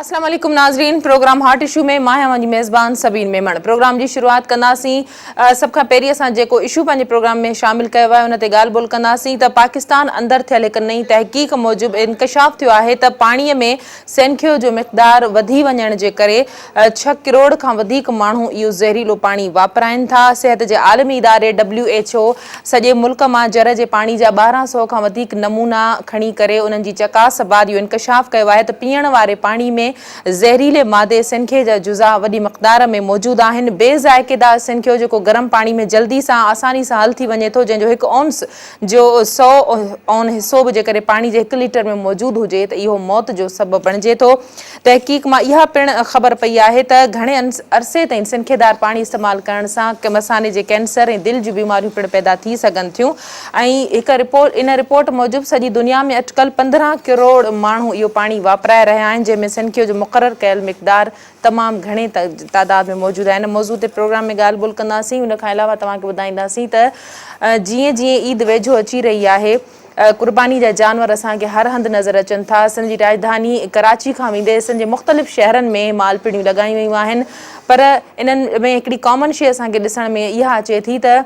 अस्सलाम वालेकुम नाज़रीन, प्रोग्राम हॉट इशू में मां आहियां मुंहिंजी मेज़बान सबीन मेमण। प्रोग्राम जी शुरूआत कंदासीं। सभ खां पहिरीं असां जेको इशू पंहिंजे प्रोग्राम में शामिल कयो आहे उन ते ॻाल्हि ॿोल कंदासीं त पाकिस्तान अंदरि थियल हिकु नई तहक़ीक़ मूजिबि इंकशाफ थियो आहे त पाणीअ में सेनखियो जो मिक़दारु वधी वञण जे करे 6 करोड़ खां वधीक माण्हू इहो ज़हरीलो पाणी वापराइनि था। सिहत जे आलमी इदारे WHO सॼे मुल्क मां जर जे पाणी जा 1200 खां वधीक नमूना खणी करे उन्हनि जी चकास बाद इहो इंकशाफ कयो आहे त पीअण वारे पाणी में ज़हरीले मादे सिनखे जा जुज़ा वॾी मक़दार में मौजूदु आहिनि। बेज़ाइक़ेदार सिनखियो जेको गरम पाणी में जल्दी सां आसानी सां हल थी वञे थो, जंहिंजो 1 औंस जो 100 औन हिसो बि जेकॾहिं पाणी जे 1 लीटर में मौजूदु हुजे त इहो मौत जो सबबु बणिजे थो। तहक़ीक़ मां इहा पिणु ख़बर पई आहे त घणे अरसे ताईं सिनखेदार पाणी इस्तेमालु करण सां मसाने जे कैंसर ऐं दिलि जूं बीमारियूं पिणु पैदा थी सघनि थियूं। ऐं इन रिपोर्ट मूजिबि सॼी दुनिया में अटकल 15 करोड़ माण्हू इहो पाणी वापराए रहिया आहिनि, जंहिंमें सिनखियो जो मुक़ररु कयल मिक़दार तमामु घणे तादाद में मौजूदु आहिनि। मौज़ूद ते प्रोग्राम में ॻाल्हि ॿोल कंदासीं। उन खां अलावा तव्हांखे ॿुधाईंदासीं त जीअं जीअं ईद वेझो अची रही आहे, क़ुर्बानी जा जानवर असांखे हर हंधि नज़र अचनि था। असांजी राजधानी कराची खां वेंदे असांजे मुख़्तलिफ़ शहरनि में मालपीड़ियूं लॻायूं वयूं आहिनि, पर इन्हनि में हिकिड़ी कॉमन शइ असांखे ॾिसण में इहा अचे थी त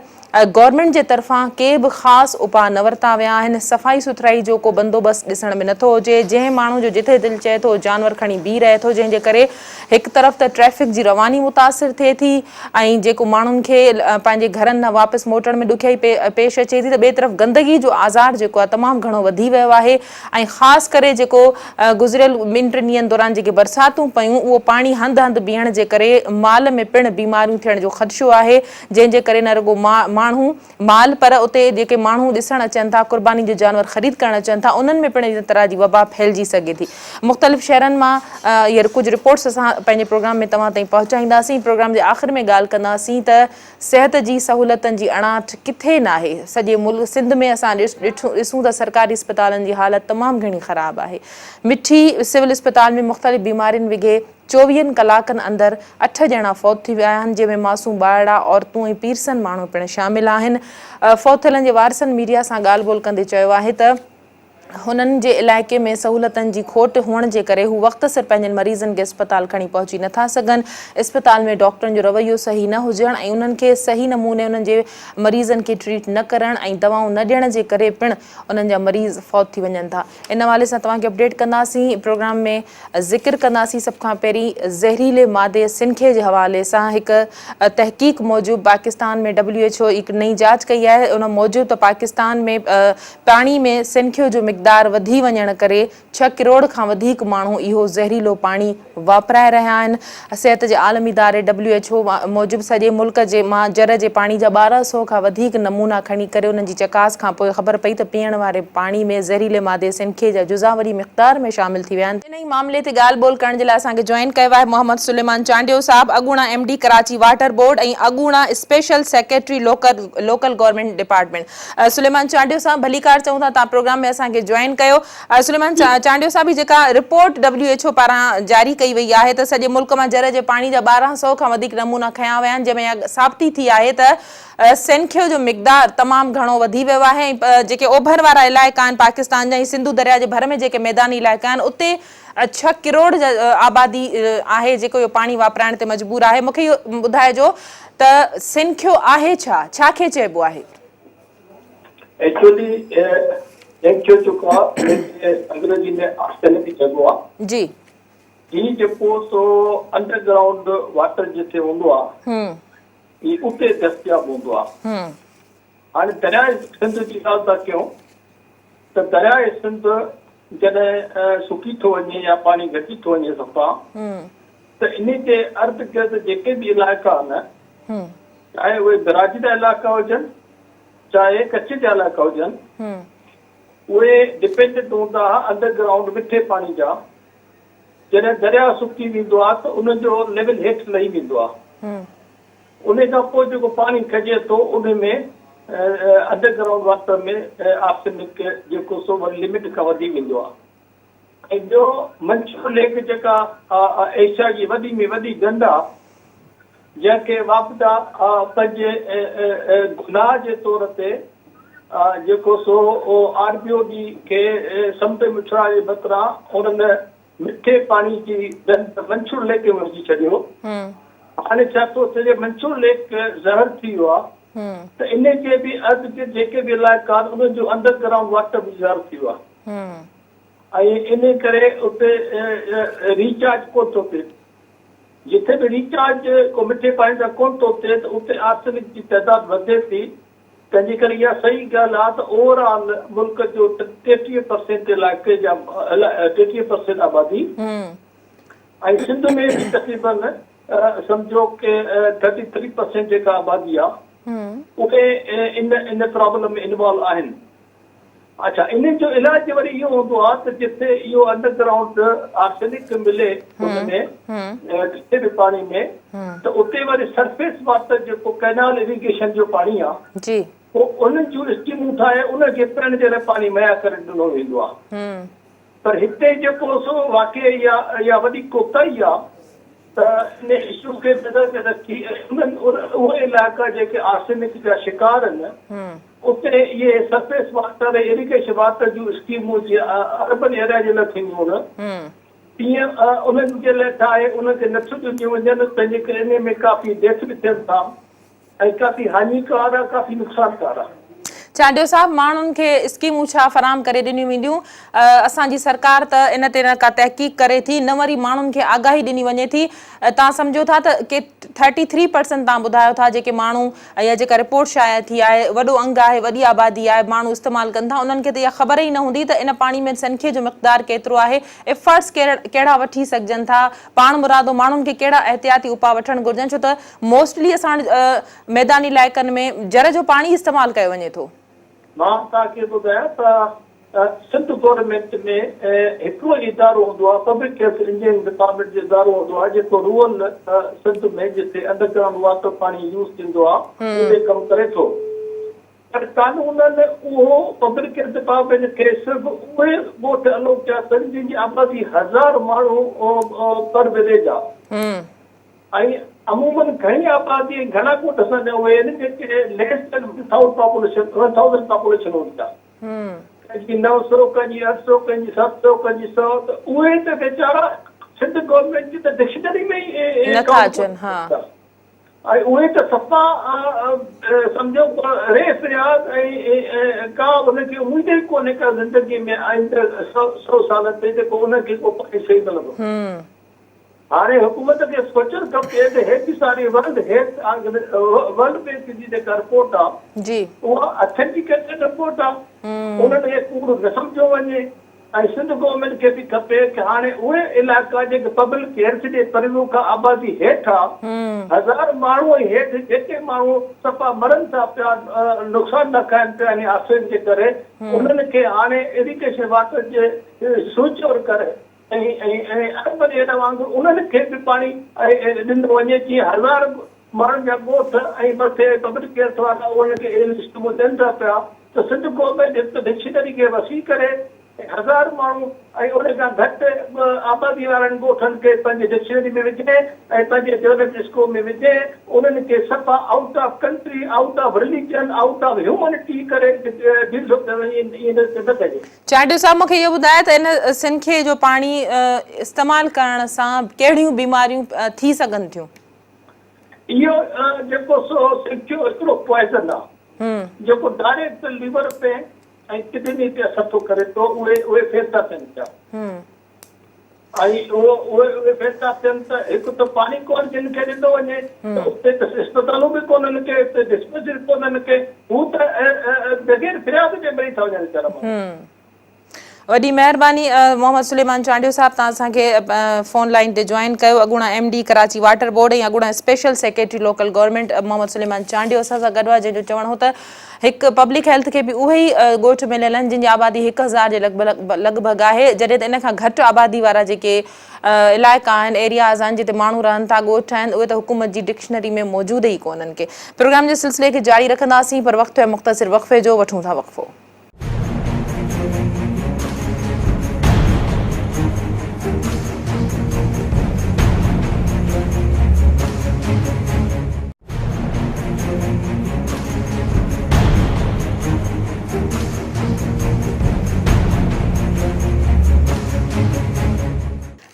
गवर्नमेंट जे तरफ़ां के बि ख़ासि उपाउ न वरिता विया आहिनि। सफ़ाई सुथराई जो को बंदोबस्तु ॾिसण में नथो अचे। जंहिं माण्हू जो जिथे दिलि चए थो जानवर खणी बीह रहे थो, जंहिंजे करे हिकु तरफ़ त ट्रैफ़िक जी रवानी मुतासिर थिए थी ऐं जेको माण्हुनि खे पंहिंजे घरनि न वापसि मोटण में ॾुखियाई पेश अचे थी, त ॿिए तरफ़ गंदगी जो आज़ार जेको आहे तमामु घणो वधी वियो आहे। ऐं ख़ासि करे जेको गुज़िरियल 2-3 ॾींहंनि दौरान जेके बरसातूं पयूं, उहो पाणी हंधि हंधि बीहण जे करे माल में पिणु बीमारियूं थियण जो ख़दशो आहे, जंहिंजे करे न रुॻो माण्हू माल पर उते जेके माण्हू ॾिसणु अचनि था, क़ुर्बानी जो जानवर ख़रीद करणु अचनि था, उन्हनि में पिणु इन तरह जी वबा फैलिजी सघे थी। मुख़्तलिफ़ शहरनि मां इहे कुझु रिपोर्ट्स असां पंहिंजे प्रोग्राम में तव्हां ताईं पहुचाईंदासीं। प्रोग्राम जे आख़िर में ॻाल्हि कंदासीं त सिहत जी सहूलियतनि जी अणाट किथे न आहे। सॼे मुल्क सिंध में असां ॾिसूं त सरकारी अस्पतालनि जी हालत तमामु घणी ख़राबु आहे। मिठी सिविल अस्पताल में मुख़्तलिफ़ बीमारियुनि विघे 24 कलाकनि अंदरि 8 ॼणा फ़ौत थी विया आहिनि, जंहिंमें मासूम ॿारड़ा, औरतूं ऐं पीरसन माण्हू पिणु शामिल आहिनि। फ़ौत थियलनि जे वारसनि मीडिया सां ॻाल्हि ॿोल कंदे चयो आहे त हुननि जे इलाइक़े में सहूलियतनि जी खोट हुअण जे करे हू वक़्त सिर पंहिंजनि मरीज़नि खे अस्पताल खणी पहुची नथा सघनि। अस्पताल में डॉक्टरनि जो रवैयो सही न हुजण ऐं उन्हनि खे सही नमूने उन्हनि जे मरीज़नि खे ट्रीट न करण ऐं दवाऊं न ॾियण जे करे पिणु उन्हनि जा मरीज़ फ़ौत थी वञनि था। इन हवाले सां तव्हांखे अपडेट कंदासीं। प्रोग्राम में ज़िक्र कंदासीं सभ खां पहिरीं ज़हरीले मादे सिनखे जे हवाले सां हिकु तहक़ीक़ मूजिबि पाकिस्तान में WHO हिकु नई जांच कई आहे। उन मूजिबि त पाकिस्तान में पाणी में सिनखियो जो मिक़दार वधी वञण करे 6 करोड़ खां वधीक माण्हू इहो ज़हरीलो पाणी वापराए रहिया आहिनि। सिहत जे आलमी इदारे WHO मूजिबि सॼे मुल्क जे मां जर जे पाणी जा 1200 खां वधीक नमूना खणी करे उन्हनि जी चकास खां पोइ ख़बर पई त पीअण वारे पाणी में ज़हरीले मादे सिनखे जा जुज़ा वॾी मिक़दार में शामिल थी विया आहिनि। इन ई मामले ते ॻाल्हि ॿोल करण जे लाइ असांखे जॉइन कयो आहे मोहम्मद सुलेमान चांडियो साहब, अॻूणा MD कराची वाटर बोर्ड ऐं अॻूणा special secretary local government department. Suleman Chandio sahab भलीकार चऊं था, तव्हां प्रोग्राम में असांखे जॉइन कयो। सुलेमान चांडियो साहब, जेका रिपोर्ट WHO पारां जारी कई वई आहे त सॼे मुल्क मां जर जे पाणी जा 1200 खां वधीक नमूना खयां विया आहिनि, जंहिंमें साबिती थी आहे त सिनखियो जो मिक़दार तमामु घणो वधी वियो आहे ऐं जेके ओभर वारा इलाइक़ा आहिनि पाकिस्तान जा ऐं सिंधु दरिया जे भर में जेके मैदानी इलाइक़ा आहिनि, उते 6 करोड़ आबादी आहे जेको इहो पाणी वापराइण ते मजबूर आहे। मूंखे इहो ॿुधाइजो त सिनखियो आहे छा खे चइबो आहे? एक्चुअली अंग्रेजी में आर्सेनिक चइबो आहे जी। ही जेको सो अंडरग्राउंड वाटर जिथे हूंदो आहे ही उते दस्तियाब हूंदो आहे। हाणे दरियाए सिंध जी ॻाल्हि था कयूं त दरियाए सिंध जॾहिं सुकी थो वञे या पाणी घटी थो वञे सफ़ा, त इन जे अर्द गिर्द जेके बि इलाइक़ा आहिनि, चाहे उहे दराजी जा इलाइक़ा हुजनि चाहे कच्छ जा इलाइक़ा हुजनि, उहे डिपेंडेंट हूंदा अंडरग्राउंड मिठे पाणी जा। जॾहिं दरिया सुकी वेंदो आहे त उन जो लेवल हेठि लही वेंदो आहे। उन खां पोइ जेको पाणी खजे थो उन में अंडरग्राउंड वाटर में आर्सेनिक जेको सो लिमिट खां वधी वेंदो आहे। ऐं ॿियो मंचूर लेक जेका एशिया जी वॾी में वॾी ढंढ आहे, जंहिंखे वापदा पंहिंजे गुनाह जे तौर ते जेको सो RBOD खे समुंड मुछड़ा जे बदिरां उन्हनि मिठे पानी जी मंसूर लेक में विझी छॾियो। हाणे छा थो थिए मंसूर लेक ज़हर थी वियो आहे त इन जे बि अर्ध जेके बि इलाइक़ा आहिनि उन्हनि जो अंडरग्राउंड वाटर बि ज़हर थी वियो आहे ऐं इन करे उते रिचार्ज कोन थो थिए। जिथे बि रिचार्ज को मिठे पाणी सां कोन थो थिए त उते आर्सेनिक जी तइदाद वधे थी। तंहिंजे करे इहा सही ॻाल्हि आहे त ओवरऑल मुल्क जो 33% इलाइक़े जा 33% आबादी ऐं सिंध में बि तक़रीबन सम्झो के 33% जेका आबादी आहे उहे इन प्रॉब्लम में इन्वॉल्व आहिनि। अच्छा, इन जो इलाज वरी इहो हूंदो आहे त जिथे इहो अंडरग्राउंड आर्सेनिक मिले हुनमें किथे बि पाणी में त उते वरी सरफेस वाटर जेको कैनाल इरिगेशन जो पाणी आहे उन्हनि जूं स्कीमूं ठाहे उनखे पीअण जे लाइ पाणी मुहैया करे ॾिनो वेंदो आहे। पर हिते जेको सो वाक़ई इहा वॾी कोताही आहे त इन इशू खे नज़र में रखी उहे इलाइक़ा जेके आर्सेनिक जा शिकार आहिनि उते इहे सरफेस वाटर ऐं इरिगेशन वाटर जूं स्कीमूं जीअं अर्बन एरिया जे लाइ थींदियूं आहिनि तीअं उन्हनि जे लाइ ठाहे उनखे नथियूं ॾिनियूं वञनि। तंहिंजे करे इन में काफ़ी डेथ बि थियनि था ऐं काफ़ी हानिकार आहे, काफ़ी नुक़सानकार आहे। चांडियो साहब, माण्हुनि खे स्कीमूं छा फराहम करे ॾिनियूं वेंदियूं? असांजी सरकार त इन ते का तहक़ीक़ करे थी, न वरी माण्हुनि खे आगाही ॾिनी वञे थी। तव्हां सम्झो था त के 33% तव्हां ॿुधायो था जेके माण्हू या जेका रिपोर्ट शाया थी आहे, वॾो अंग आहे, वॾी आबादी आहे, माण्हू इस्तेमालु कनि था, उन्हनि खे त इहा ख़बर ई न हूंदी त इन पाणी में सनखे जो मक़दार केतिरो आहे, एफर्ट्स कहिड़ा वठी सघजनि था, पाण मुरादो माण्हुनि खे कहिड़ा एहतियाती उपाउ वठणु घुरिजनि, छो त मोस्टली असां मैदानी इलाइक़नि में जर जो पाणी इस्तेमालु कयो वञे थो। मां तव्हांखे ॿुधायां त सिंध गवर्नमेंट में हिकिड़ो इदारो हूंदो आहे, पब्लिक हेल्थ इंजीनियरिंग डिपार्टमेंट जो इदारो हूंदो आहे जेको रूरल सिंध में जिते अंडरग्राउंड वाटर पाणी यूज़ थींदो आहे उहे कमु करे थो। पर कानूननि उहो पब्लिक हेल्थ डिपार्टमेंट खे सिर्फ़ु उहे ॻोठ अलॉट कया अथनि जिन जी आबादी 1000 माण्हू पर विलेज आहे ऐं अमूमन घणी आबादी घणा ॻोठ असांजा उहे आहिनि जेके लेस देन 1000 पॉपुलेशन हूंदी आहे। कंहिंजी 900, कंहिंजी 800, कंहिंजी 700, कंहिंजी 100 त उहे त वीचारा सिंध गवर्नमेंट जी त डिक्शनरी में ई नथा अचनि। ऐं उहे त सफ़ा सम्झो रे फिरियाद ऐं का उनखे उमेद ई कोन्हे का ज़िंदगी में आईंदड़ 100 साल ते जेको उनखे को पाणी सही मिलंदो। हाणे हुकूमत खे सोचणु खपे त हेॾी सारी वर्ल्ड बैंक जी जेका रिपोर्ट आहे उहा ऑथेंटिकेटेड रिपोर्ट आहे, उन्हनि खे कूड़ न सम्झो वञे। ऐं सिंध गवर्नमेंट खे बि खपे कि हाणे उहे इलाइक़ा जेके पब्लिक हेल्थ जे परिवार खां आबादी हेठि आहे 1000 माण्हू ऐं हेठि जेके माण्हू सफ़ा मरनि था पिया, नुक़सान न खाइनि पिया इन आर्सेनिक जे करे, उन्हनि खे हाणे इरिगेशन वाटर जे स्विच ओवर करे ऐं अर्बन एरिया वांगुरु उन्हनि खे बि पाणी ॾिनो वञे जीअं 1000 माण्हुनि जा ॻोठ ऐं मथे पब्लिक हेल्थ वारा उन्हनि खे स्कीमूं ॾियनि था पिया त सिंध गवर्नमेंट हिकु डिक्शनरी खे वसी करे 1000 माण्हू ऐं उन खां घटि आबादी वारनि ॻोठनि खे पंहिंजी डिक्शनरी में विझे ऐं पंहिंजे डेवलप्ड स्कूल में विझे, उन्हनि खे सफ़ा out of country, out of religion, out of humanity करे चांडियो साहब, मूंखे इहो ॿुधाए त इन सिनखे जो पाणी इस्तेमालु करण सां कहिड़ियूं बीमारियूं थी सघनि थियूं? इहो जेको सो सिनखियो हिकिड़ो पॉइज़न आहे जेको डायरेक्ट लिवर पे ऐं किडनी ते असर थो करे थो, उहे फेसा थियनि पिया ऐं उहे फेसा थियनि त हिकु त पाणी कोन जिन खे ॾिनो वञे त उते त अस्पतालूं बि कोन्हनि के, उते डिस्पेंसरी कोन्हनि के, हू त बग़ैर फिरियाद जे मरी था वञनि वीचारा। वॾी महिरबानी मोहम्मद सुलेमान चांडियो साहब, तव्हां असांखे फोन लाइन ते जॉइन कयो। अॻूणा MD कराची वाटर बोर्ड ऐं अॻूणा special secretary local government Mohammad Suleman Chandio असां सां गॾु आहे, जंहिंजो चवणु हो त हिकु पब्लिक हेल्थ खे बि उहे ई ॻोठ मिलियल आहिनि जिन जी आबादी 1000 जे लॻभॻि आहे, जॾहिं त इन खां घटि आबादी वारा जेके इलाइक़ा आहिनि, एरियाज़ आहिनि जिते माण्हू रहनि था, ॻोठ आहिनि, उहे त हुकूमत जी डिक्शनरी में मौजूद ई कोन्हनि के। प्रोग्राम जे सिलसिले खे जारी रखंदासीं, पर वक़्तु आहे मुख़्तसिर वक़फ़े जो, वठूं था वक़फ़ो।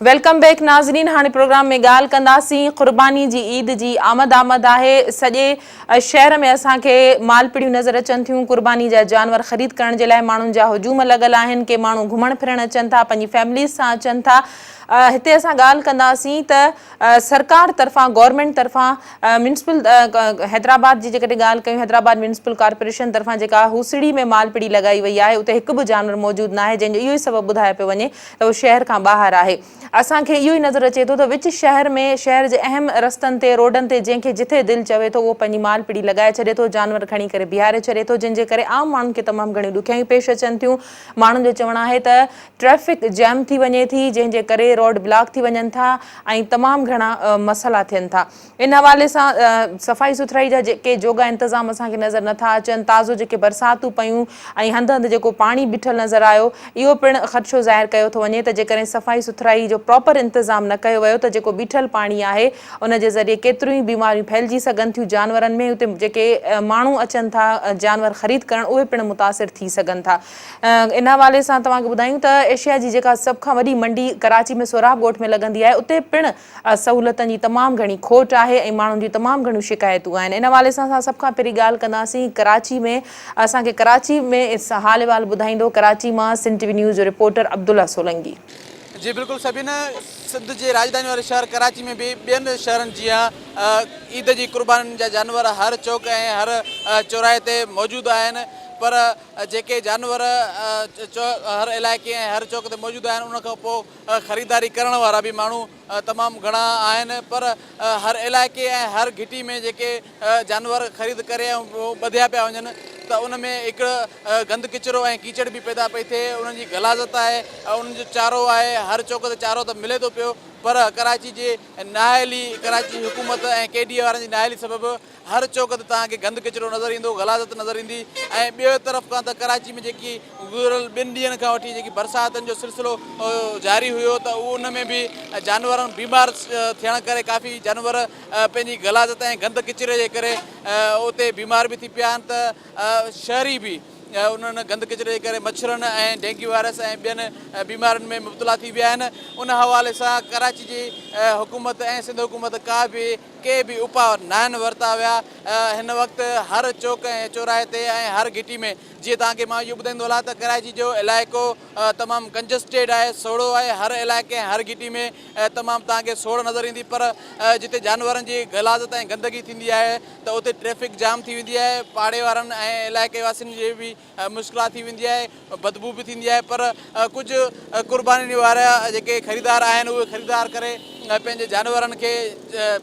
वेलकम बैक नाज़रीन। हाणे प्रोग्राम में ॻाल्हि कंदासीं क़ुर्बानी जी ईद जी आमद आहे। सॼे शहर में असांखे मालपीड़ियूं नज़र अचनि थियूं। क़ुर्बानी जा जानवर ख़रीद करण जे लाइ माण्हुनि जा हुजूम लॻल आहिनि। के माण्हू घुमण फिरण अचनि था, पंहिंजी फैमिलीज़ सां अचनि था। हिते असां ॻाल्हि कंदासीं त सरकार तरफ़ां, गवर्नमेंट तरफ़ां, म्यूनिसिपल हैदराबाद जी जेकॾहिं ॻाल्हि कयूं, हैदराबाद म्यूनिसिपल कॉर्पोरेशन तरफ़ां जेका हुसिड़ी में मालपीड़ी लॻाई वई आहे, उते हिकु बि जानवर मौजूदु न आहे, जंहिंजो इहो ई सबबु ॿुधायो पियो वञे त उहो शहर खां ॿाहिरि आहे। असांखे इहो ई नज़र अचे थो त विच शहर में, शहर जे अहम रस्तनि ते, रोडनि ते, जंहिंखे जिथे दिलि चवे थो उहो पंहिंजी मालपीड़ी लॻाए छॾे थो, जानवर खणी करे बीहारे छॾे थो, जंहिंजे करे आम माण्हुनि खे तमामु घणियूं ॾुखियायूं पेश अचनि थियूं। माण्हुनि जो चवणु आहे त ट्रैफ़िक जैम थी वञे थी, जंहिंजे करे रोड ब्लॉक थी वञनि था ऐं तमामु घणा मसइला थियनि था। इन हवाले सां सफ़ाई सुथराई जा जेके जोगा इंतज़ाम असांखे नज़र नथा अचनि, ताज़ो जेके बरसातूं पयूं ऐं हंधि हंधि जेको पाणी बीठल नज़र आयो, इहो पिणु ख़दशो ज़ाहिर कयो थो वञे त जेकॾहिं सफ़ाई सुथराई जो प्रॉपर इंतज़ाम न कयो वियो त जेको बीठल पाणी आहे उन जे ज़रिए केतिरियूं ई बीमारियूं फैलिजी सघनि थियूं जानवरनि में। उते जेके माण्हू अचनि था जानवर ख़रीद करण, उहे पिणु मुतासिर थी सघनि था। इन हवाले सां तव्हांखे ॿुधायूं त एशिया जी जेका सभ खां वॾी मंडी कराची में सोराब ॻोठ में लॻंदी आहे, उते पिणु सहूलियतनि जी तमामु घणी खोट आहे ऐं माण्हुनि जी तमामु घणियूं शिकायतूं आहिनि। इन हवाले सां असां सभ खां पहिरीं ॻाल्हि कंदासीं कराची में। असांखे कराची में हाल अहिवाल ॿुधाईंदो कराची मां सिंध टीवी न्यूज़ जो रिपोर्टर अब्दुल्ला सोलंगी। जी बिल्कुलु सभिन सिंध जे राजधानी वारे शहर कराची में बि ॿियनि शहरनि जीअं ईद जी क़ुर्बानी जा जानवर हर चौक ऐं हर चौराहे ते मौजूदु आहिनि, पर जेके जानवर हर इलाइक़े ऐं हर चौक ते मौजूदु आहिनि, उन खां पोइ ख़रीदारी करण वारा बि माण्हू तमामु घणा आहिनि, पर हर इलाइक़े ऐं हर घिटी में जेके जानवर ख़रीद करे ऐं ॿधिया पिया वञनि त उन में हिकु गंद किचिरो ऐं कीचड़ बि पैदा पई थिए। उन्हनि जी गलाज़त आहे, उन्हनि जो चारो आहे, हर चौक ते चारो त मिले थो पियो, पर कराची जे नाअहली, कराची हुकूमत ऐं केडीए वारनि जी नाअहली सबबु हर चौक ते तव्हांखे गंद किचिरो नज़र ईंदो, गलाज़त नज़र ईंदी। ऐं ॿियो तरफ़ खां त कराची में जेकी गुज़िरियल 2 ॾींहंनि खां वठी जेकी बरसातनि जो सिलसिलो जारी हुयो, त उन में बि जानवरनि बीमार थियण करे काफ़ी जानवर पंहिंजी गलाज़त ऐं गंद किचिरे जे करे उते बीमार बि थी पिया आहिनि। त शहरी बि उन्हनि गंद किचिरे जे करे मच्छरनि ऐं डेंगू वायरस ऐं ॿियनि बीमारियुनि में मुब्तला थी विया आहिनि। उन हवाले सां कराची जी हुकूमत ऐं सिंध हुकूमत के बि उपाउ न आहिनि वरिता विया। हिन वक़्तु हर चौक ऐं चौराहे ते ऐं हर घिटी में, जीअं तव्हांखे मां इहो ॿुधाईंदो हलां त कराची जो इलाइक़ो तमामु कंजस्टेड आहे, सोढ़ो आहे। हर इलाइक़े ऐं हर घिटी में तमामु तव्हांखे सोढ़ नज़र ईंदी, पर जिते जानवरनि जी गलाज़त ऐं गंदगी थींदी आहे त उते ट्रैफ़िक जाम थी वेंदी आहे, पाड़े वारनि ऐं इलाइक़े वासियुनि जे बि मुश्किलात थी वेंदी आहे, बदबू बि थींदी आहे। पर कुझु क़ुर्बानी वारा जेके ख़रीदार आहिनि, उहे ख़रीदार करे पंहिंजे जानवरनि खे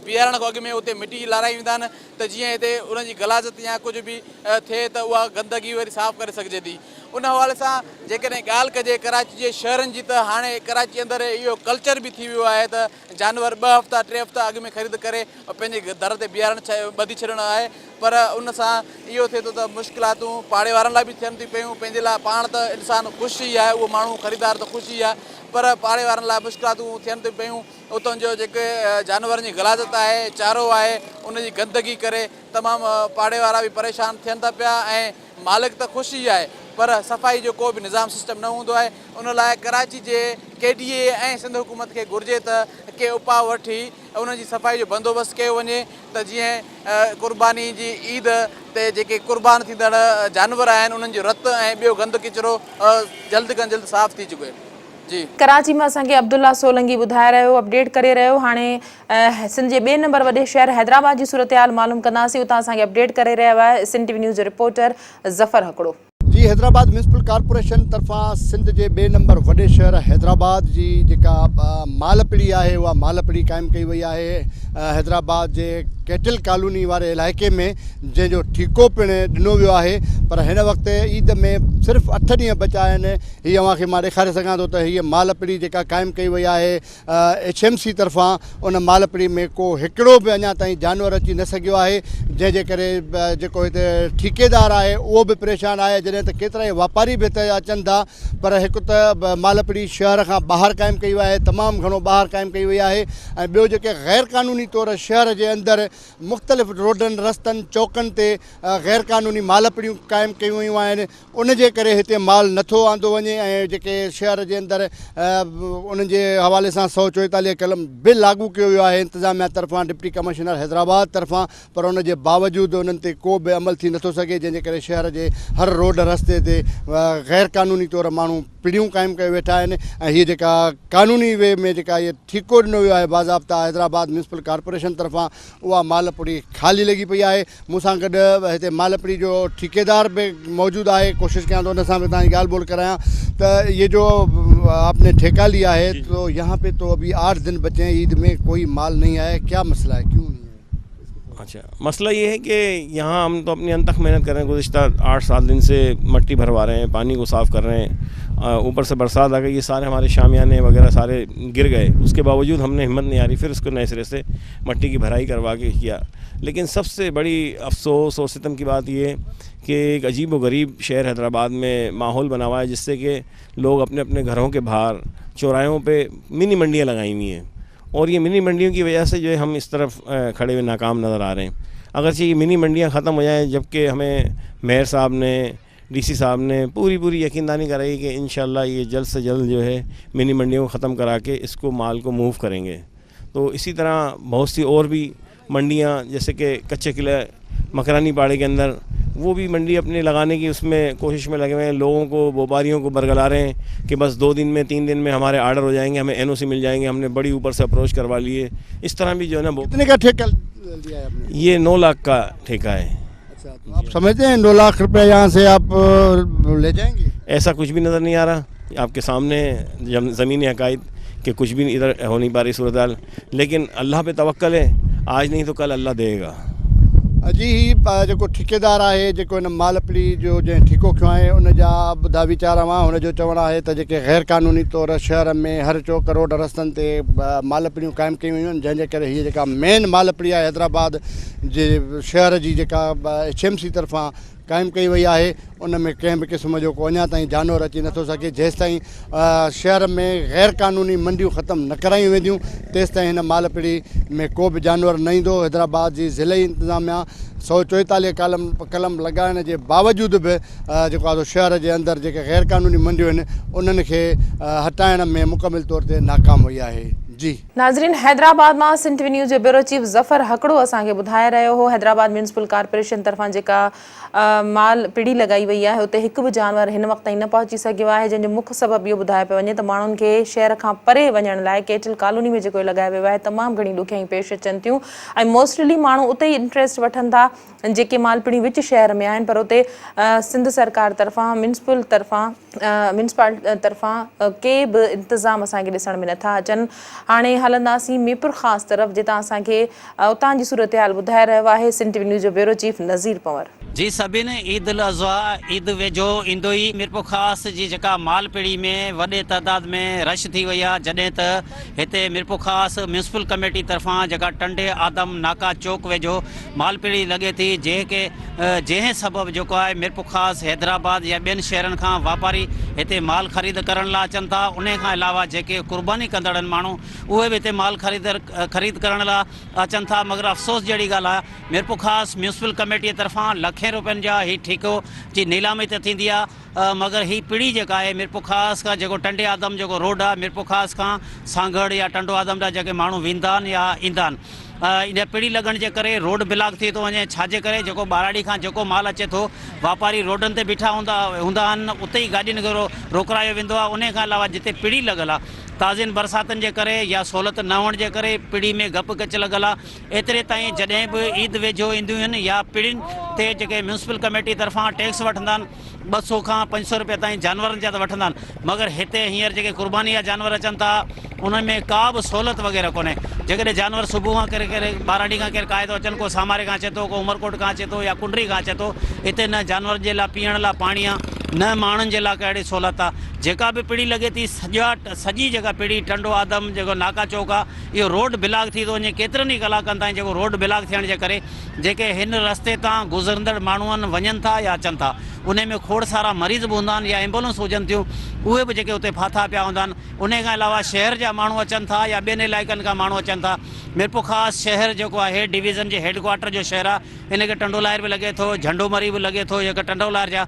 बीहारण खां अॻु में उते मिटी लाराई वेंदा आहिनि, त जीअं हिते उन्हनि जी गलाज़त या कुझु बि थिए त उहा गंदगी वरी साफ़ु करे सघिजे थी। उन हवाले सां जेकॾहिं ॻाल्हि कजे कराची जे शहरनि जी, त हाणे कराची अंदरि इहो कल्चर बि थी वियो आहे त जानवर 2 हफ़्ता 3 हफ़्ता अॻु में ख़रीद करे पंहिंजे दर ते बीहारण ॿधी छॾिणो आहे। पर उन सां इहो थिए थो त मुश्किलातूं पाड़े वारनि लाइ बि थियनि थी पियूं। पंहिंजे लाइ पाण त इंसानु ख़ुशि ई आहे, उहो माण्हू ख़रीदार त ख़ुशि ई आहे, पर पाड़े वारनि लाइ मुश्किलातूं थियनि थी पियूं। उतां जो जेके जानवरनि जी गलाज़त आहे, चारो आहे, उन जी गंदगी करे तमामु पाड़े वारा बि परेशान थियनि था पिया ऐं मालिक त ख़ुशि ई आहे, पर सफ़ाई जो को बि निज़ाम सिस्टम न हूंदो आहे। उन लाइ कराची जे केडीए ऐं सिंध हुकूमत खे घुरिजे त के उपाउ वठी उन जी सफ़ाई जो बंदोबस्तु कयो वञे, त जीअं क़ुर्बानी जी ईद ते जेके क़ुर्बान थींदड़ जानवर आहिनि, उन्हनि जो रतु ऐं ॿियो गंद किचिरो जल्द खां जल्द साफ़ु थी चुके। जी कराची में असांखे अब्दुल्ला सोलंगी ॿुधाए रहियो, अपडेट करे रहियो। हाणे सिंध जे ॿिए नंबर वॾे शहर हैदराबाद जी सूरत-हाल मालूम कंदासीं। उतां असांखे अपडेट करे रहियो आहे सिंध टीवी न्यूज़ जो रिपोर्टर ज़फ़र हकड़ो। जी हैदराबाद म्यूनिसिपल कॉर्पोरेशन तरफ़ां सिंध जे ॿिए नंबर वॾे शहर हैदराबाद जी जेका मालपीड़ी आहे, उहा मालपीड़ी क़ाइमु कई वई आहे हैदराबाद जे कैटल कॉलोनी वारे इलाइक़े में, जंहिंजो ठीको पिणु ॾिनो वियो आहे। पर हिन वक़्तु ईद में सिर्फ़ु 8 ॾींहं बचा आहिनि। हीअ अव्हांखे मां ॾेखारे सघां थो त हीअ मालपीड़ी जेका क़ाइमु कई वई आहे HMC तरफ़ां, उन मालपीड़ी में को हिकिड़ो बि अञा ताईं जानवर अची न सघियो आहे, जंहिंजे करे जेको हिते ठेकेदार आहे उहो बि परेशान आहे। जॾहिं त केतिरा ई वापारी बि हिते अचनि था, पर हिकु त मालपड़ी शहर खां ॿाहिरि क़ाइमु कई वई आहे, तमामु घणो ॿाहिरि क़ाइमु कई वई आहे। ऐं ॿियो जेके ग़ैर क़ानूनी तौरु शहर जे अंदरि मुख़्तलिफ़ रोडनि रस्तनि चौकनि ते ग़ैर क़ानूनी मालपड़ियूं क़ाइमु कयूं वयूं आहिनि, उन जे करे हिते माल नथो आंदो वञे। ऐं जेके शहर जे अंदरि उन्हनि जे हवाले सां 144 कलम बिल लागू कयो वियो आहे इंतिज़ामिया तरफ़ां, डिप्टी कमिश्नर हैदराबाद तरफ़ां, पर उन जे बावजूदि उन्हनि ते को बि अमल थी नथो सघे, जंहिंजे करे शहर जे हर रोड रस्ते ते ग़ैर क़ानूनी तौरु माण्हू पिड़ियूं क़ाइमु करे वेठा आहिनि। ऐं हीअ जेका क़ानूनी वे में जेका इहे ठीको ॾिनो वियो आहे बाज़ाब्ता हैदराबाद म्यूनिसिपल कॉर्पोरेशन तरफ़ां, उहा मालपुड़ी ख़ाली लॻी पई आहे। मूंसां गॾु हिते मालपुड़ी जो ठेकेदार बि मौजूदु आहे, कोशिशि कयां थो उन सां बि तव्हांजी ॻाल्हि ॿोल करायां। त ये जो आपने ठेका लिया है तो यहाँ पे तो अभी 8 दिन बचे हैं, ईद में कोई माल नहीं आया, क्या मसला है, क्यों नहीं है? अच्छा, मसला ये है कि यहाँ हम तो अपनी अनथक मेहनत कर रहे हैं, गुज़िश्ता 8-7 दिन से मट्टी भरवा रहे हैं, पानी को साफ़ कर रहे हैं, ऊपर से बरसात आ गई, ये सारे हमारे शामियाने वगैरह सारे गिर गए। उसके बावजूद हमने हिम्मत नहीं आ रही, फिर उसको नए सिरे से मट्टी की भराई करवा के किया। लेकिन सबसे बड़ी अफसोस और सितम की बात ये कि एक अजीब व गरीब शहर हैदराबाद में माहौल बना हुआ है, जिससे कि लोग अपने अपने घरों के बाहर चौराहों पे मिनी मंडियाँ लगाई हुई हैं, और ये मिनी मंडियों की वजह से जो है हम इस तरफ खड़े हुए नाकाम नज़र आ रहे हैं। अगरचे ये मिनी मंडियाँ ख़त्म हो जाएँ, जबकि हमें मेयर साहब ने, डीसी साहब ने पूरी यकीनदानी कराई कि इंशाल्लाह ये जल्द से जल्द जो है मिनी मंडियों को ख़त्म करा के इसको माल को मूव करेंगे। तो इसी तरह बहुत सी और भी मंडियाँ, जैसे कि कच्चे किले मकरानी पाड़े के अंदर, वो भी मंडी अपने लगाने की उसमें कोशिश में लगे हुए हैं। लोगों को, व्यापारियों को बरगला रहे हैं कि बस 2 दिन में 3 दिन में हमारे आर्डर हो जाएंगे, हमें NOC मिल जाएंगे, हमने बड़ी ऊपर से अप्रोच करवा लिए। इस तरह भी जो है ना, कितने का ठेका लिया है आपने? ये 9 लाख का ठेका है। अच्छा, तो आप समझते हैं 9 लाख रुपए यहाँ से आप ले जाएंगे? ऐसा कुछ भी नज़र नहीं आ रहा, आपके सामने ज़मीनी हक़ाइक़ कि कुछ भी इधर हो नहीं पा रही सूरत हाल। लेकिन अल्लाह पे तवक्कल है, आज नहीं तो कल अल्लाह देगा। जी, ही जेको ठेकेदार आहे, जेको हिन मालपड़ी जो जंहिं ठीको खयो आहे, उन जा ॿुधा वीचार हुआ। हुन जो चवणु आहे त जेके ग़ैर क़ानूनी तौरु शहर में हर चौक रोड रस्तनि ते मालपड़ियूं क़ाइमु कयूं वयूं आहिनि, जंहिंजे करे हीअ जेका मेन मालपड़ी आहे हैदराबाद जे शहर जी, जेका HMC तरफ़ां क़ाइमु कई वई आहे, उन में कंहिं बि क़िस्म जो को अञा ताईं जानवर अची नथो सघे। जेसि ताईं शहर में ग़ैर क़ानूनी मंडियूं ख़तमु न करायूं वेंदियूं, तेसि ताईं हिन मालपड़ी में को बि जानवर न ईंदो। हैदराबाद जी ज़िले इंतिज़ामिया 144 कलम लॻाइण जे बावजूदि बि जेको आहे शहर जे अंदरि जेके ग़ैर क़ानूनी मंडियूं आहिनि, उन्हनि खे हटाइण में मुकमिल तौर ते नाकाम वई आहे। जी नाज़रीन, हैदराबाद में सिंध टीवी न्यूज़ जो ब्यूरो चीफ ज़फ़र हकड़ो असांखे ॿुधाए रहियो हो। हैदराबाद म्यूनिसिपल कॉर्पोरेशन तरफ़ां जेका माल पिड़ी लगाई वई आहे, उते हिकु बि जानवर हिन वक़्त ताईं न पहुची सघियो आहे, जंहिंजो मुख्य सबबु इहो ॿुधाए पियो वञे त माण्हुनि खे शहर खां परे वञण लाइ कैटल कॉलोनी में जेको लॻायो वियो आहे, तमामु घणी ॾुखियाई पेश अचनि थियूं। ऐं मोस्टली माण्हू उते ई इंट्रस्ट वठनि था जेके मालपिड़ी विच शहर में आहिनि, पर उते सिंध सरकार तरफ़ां, म्यूनिसिपल तरफ़ां के बि इंतज़ाम असांखे ॾिसण में नथा अचनि। हाणे हलंदासीं मीरपुर ख़ासि तरफ़, जितां असांखे उतां जी सूरत हाल ॿुधाए रहियो आहे सिंध टीवी न्यूज़ जो ब्यूरो चीफ नज़ीर पंवर। जी सभिनी ईद उल अज़हा ईद वेझो ईंदो ई मीरपुर ख़ासि जी जेका मालपीड़ी में वॾे तइदाद में रश थी वई आहे, जॾहिं त हिते मीरपुर ख़ासि म्यूनिसिपल कमेटी तरफ़ां जेका टंडे आदम नाका चौक वेझो मालपीड़ी लॻे थी, जंहिं सबबु जेको आहे मीरपुर ख़ासि हैदराबाद या ॿियनि शहरनि खां वापारी हिते माल ख़रीद करण लाइ अचनि था। उन खां अलावा जेके कुर्बानी कंदड़ आहिनि माण्हू, उहे बि हिते माल ख़रीद करण लाइ अचनि था। मगर अफ़सोस जहिड़ी ॻाल्हि आहे, मीरपुर ख़ासि म्यूनिसिपल कमेटीअ तरफ़ां लखें रुपयनि जा ही ठीको जी नीलामी त थींदी आहे, मगर ही पिड़ी जेका आहे मीरपुर ख़ासि खां जेको टंडे आदम जेको रोड आहे, मीरपुर ख़ासि खां सांगड़ या टंडो आदम जा जेके माण्हू वेंदा आहिनि या ईंदा आहिनि, इन पिड़ी लॻण जे करे रोड ब्लॉक थी थो वञे। छाजे करे जेको ॿाराड़ी खां जेको माल अचे थो, वापारी रोडनि ते बीठा हूंदा आहिनि, उते ई गाॾियुनि खे रोकरायो वेंदो आहे। उन खां अलावा जिते पिड़ी लॻल आहे, ताज़ियुनि बरसातनि जे करे या सहूलियत न हुअण जे करे पिड़ी में गप कच लॻल आहे। एतिरे ताईं जॾहिं बि ईद वेझो ईंदियूं आहिनि या पिड़ियुनि ते जेके म्यूनिसिपल कमेटी तरफ़ां टैक्स वठंदा आहिनि, 200 खां 500 रुपया ताईं जानवरनि जा त वठंदा आहिनि, मगर हिते हींअर जेके कुर्बानी जा जानवर अचनि था, उन में का बि सहूलियत वग़ैरह कोन्हे। जेकॾहिं जानवर सुबुह खां करे ॿाराड़ी खां केरु काए थो अचनि, को सामारे खां अचे थो, को उमरकोट खां अचे थो या कुंडरी खां अचे थो, हिते न जानवर जे लाइ पीअण लाइ पाणी आहे, न माण्हुनि जे लाइ कहिड़ी सहूलियत आहे। जेका बि पिड़ी लॻे थी, सॼी जेका पिड़ी टंडो आदम जेको नाका चौक आहे, इहो रोड ब्लॉक थी थो वञे। केतिरनि ई कलाकनि ताईं जेको रोड ब्लॉक थियण जे करे जेके हिन रस्ते तां गुज़रंदड़ माण्हू आहिनि, वञनि था या अचनि था, उन में खोड़ सारा मरीज़ बि हूंदा आहिनि या एम्बुलेंस हुजनि थियूं, उहे बि जेके उते फाथा पिया हूंदा आहिनि। उन खां अलावा शहर जा माण्हू अचनि था या ॿियनि इलाइक़नि खां माण्हू अचनि था। मीरपुर ख़ासि शहर जेको आहे डिवीज़न जे हेडक्वार्टर जो शहर आहे, इनखे टंडोलायर बि लॻे थो, झंडूमरी बि लॻे थो, जेके टंडोलायर जा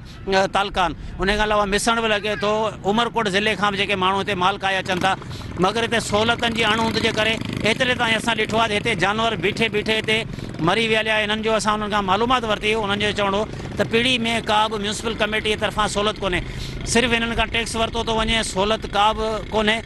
तालुका आहिनि। उन खां अलावा मिसण बि लॻे थो, उमरकोट ज़िले खां बि जेके माण्हू हिते माल खाए अचनि था। मगर हिते सहूलियतनि जी अणहूंद जे करे एतिरे ताईं असां ॾिठो आहे हिते जानवर बीठे बीठे हिते मरी वियल आहे। हिननि जो असां उन्हनि खां मालूमात वरिती, उन्हनि जो चवणो त पीड़ी में का बि म्यूनिसिपल कमेटी जे तरफ़ां सहूलियत कोन्हे, सिर्फ़ु हिननि खां टैक्स वरितो थो वञे, सहूलियत का बि कोन्हे।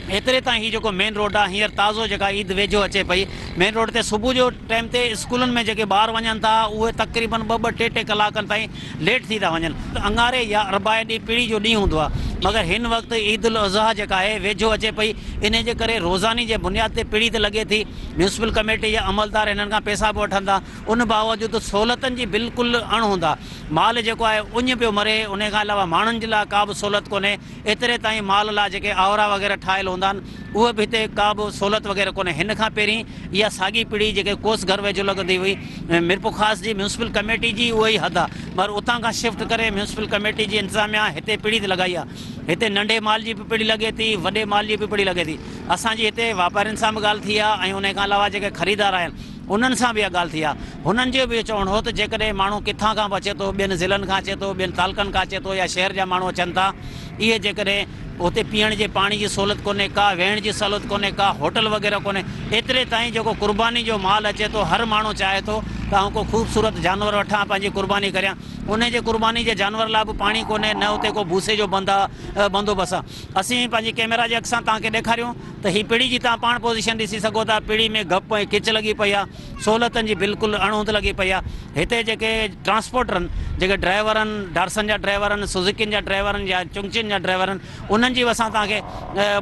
एतिरे ताईं हीउ जेको मेन रोड आहे, हींअर ताज़ो जेका ईद वेझो अचे पई, मेन रोड ते सुबुह जो टाइम ते स्कूलनि में जेके ॿार वञनि था उहे तक़रीबन 2-2, 3-3 कलाकनि ताईं लेट थी था वञनि। अंगारे या अरबाए ॾींहुं पीड़ी जो ॾींहुं हूंदो आहे, मगर हिन वक़्तु ईद उल अज़हा जेका आहे वेझो अचे पई, इन जे करे रोज़ानी जे बुनियाद ते पीड़ी त लॻे थी। म्यूनिसिपल कमेटी या अमलदार हिननि खां पैसा बि वठनि था, उन बावजूदि सहूलियतनि जी बिल्कुलु अणहूंदा। माल जेको आहे उञ पियो मरे, उन खां अलावा माण्हुनि जे लाइ का बि सहूलियत कोन्हे। एतिरे ताईं माल लाइ जेके आवरा वग़ैरह ठाहियल हूंदा आहिनि उहे बि हिते का बि सहूलियत वग़ैरह कोन्हे। हिन खां पहिरीं इहा साॻी पीड़ी जेके कोस घर वेझो लॻंदी हुई, मीरपुर ख़ासि जी म्यूनिसिपल कमेटी जी उहा ई हद आहे, पर उतां खां शिफ्ट करे म्यूनिसिपल कमेटी जी इंतिज़ामिया हिते पीड़ी ते लॻाई आहे। हिते नंढे माल जी बि पीड़ी लॻे थी, वॾे माल जी बि पीड़ी लॻे थी। असांजी हिते वापारियुनि सां बि ॻाल्हि थी आहे ऐं उन खां अलावा जेके ख़रीदार आहिनि उन्हनि सां बि इहा ॻाल्हि थी आहे। हुननि जो बि चवणो हो त जेकॾहिं माण्हू किथां खां बि अचे थो, ॿियनि ज़िलनि खां अचे थो, ॿियनि तालुकनि खां अचे थो या शहर जा माण्हू अचनि था, इहे जेकॾहिं उते पीअण जे पाणी जी सहूलियत कोन्हे, का वेहण जी सहूलियत कोन्हे, का होटल वग़ैरह कोन्हे। एतिरे ताईं जेको कुर्बानी जो माल अचे थो, हर माण्हू चाहे थो त आउं को ख़ूबसूरत जानवर वठां, पंहिंजी कुर्बानी करियां। उन जे कुर्बानी जे जानवर लाइ बि पाणी कोन्हे, न उते को भूसे जो बंदोबस्तु आहे। असीं पंहिंजी कैमरा जे अॻिसां तव्हांखे ॾेखारियूं त हीअ पीड़ी जी तव्हां पाण पोज़ीशन ॾिसी सघो था। पीड़ी में गप ऐं किच लॻी पई आहे, सहूलियतनि जी बिल्कुलु अणहूंद लॻी पई आहे। हिते जेके ट्रांसपोर्टर आहिनि, जेके ड्राइवर आहिनि, डारसन जा ड्राइवर आहिनि, सुज़ुकियुनि जा ड्राइवर आहिनि या चुंगचियुनि जा ड्राइवर आहिनि, उन्हनि जी बि असां तव्हांखे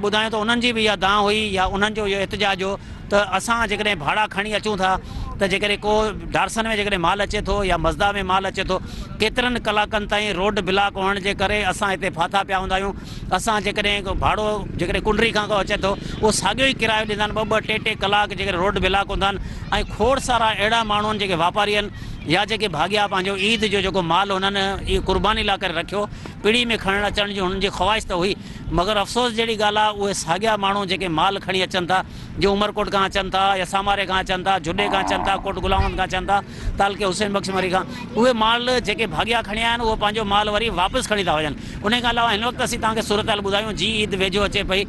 ॿुधायूं त उन्हनि जी बि इहा दांह हुई या उन्हनि जो इहो एतिजाज हो त असां जेकॾहिं भाड़ा खणी अचूं था त जेकॾहिं को डारसन में जेकॾहिं माल अचे थो या मज़दा में माल अचे थो, केतिरनि कलाकनि ताईं रोड ब्लॉक हुअण जे करे असां हिते फाथा पिया हूंदा आहियूं। असां जेकॾहिं भाड़ो जेकॾहिं कुंडरी खां को अचे थो उहो साॻियो ई किरायो ॾींदा आहिनि, 2-2, 3-3 कलाक जेकॾहिं रोड ब्लॉक हूंदा आहिनि। ऐं खोड़ सारा अहिड़ा माण्हू आहिनि जेके वापारी आहिनि या जेके भाॻिया पंहिंजो ईद जो जेको माल हुननि इहो कुर्बानी लाइ करे रखियो, पीड़ी में खणणु अचण जी हुननि जी ख़्वाहिश त हुई, मगर अफ़सोस जहिड़ी ॻाल्हि आहे उहे साॻिया माण्हू जेके माल खणी अचनि था, जो उमरकोट खां अचनि था या सामारे खां अचनि था, जुडे खां अचनि था, कोट गुलामनि खां अचनि था, तालके हुसैन बख्श मरी खां, उहे माल जेके भाॻिया खणी आया आहिनि उहो पंहिंजो माल वरी वापसि खणी था वञनि। उन खां अलावा हिन वक़्तु असीं तव्हांखे सूरत हाल ॿुधायूं, जी ईद वेझो अचे पई,